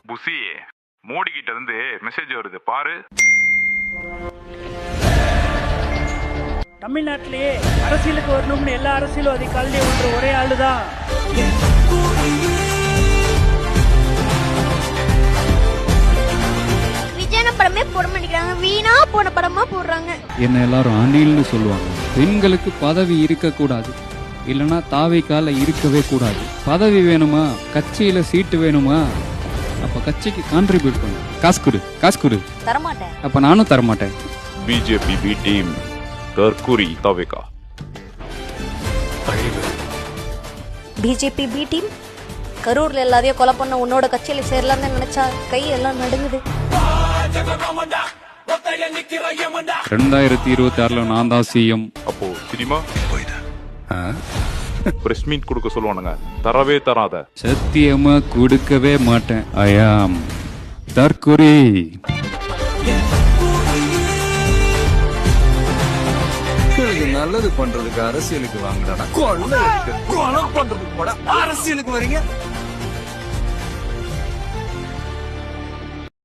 புசி, மோடி கிட்ட இருந்து மெசேஜ் வருது பாரு. தமிழ்நாட்டிலேயே அரசியலுக்கு வரணும்னு எல்லா அரசியல்வாதிகளையும் ஒன்று ஒரே ஆளுதான். விஜயன படமே போட மாட்டேங்கிறாங்க, வீணா போன படமா போடுறாங்க. என்ன எல்லாரும் அணில்னு சொல்லுவாங்க. பெண்களுக்கு பதவி இருக்க கூடாது, இல்லனா தாவைக்கால இருக்கவே கூடாது. பதவி வேணுமா, கட்சியில சீட்டு வேணுமா, அப்ப கட்சிக்கு கான்ட்ரிபியூட் பண்ணு. காசு கொடு, காசு கொடு. தரமாட்டேன். அப்ப நானும் தரமாட்டேன். பிஜேபி பி டீம் தற்குறி தவிகா. பிஜேபி பி டீம் கரூர்ல எல்லாரையும் கொலை பண்ண உன்னோட கட்சியில சேரலாம்னு நினைச்சா கை எல்லாம் நடுங்குது. 2026 நான் தான் சிஎம். அப்போ சினிமா பிரஸ் மீட் கொடுக்க சொல்லுவானுங்க, தரவே தராத. சத்தியமா கொடுக்கவே மாட்டேன். ஐ ஆம் தற்குறி. நல்லது பண்றதுக்கு அரசியலுக்கு வாங்கடா, கொலை பண்றதுக்கு கூட அரசியலுக்கு வரீங்க.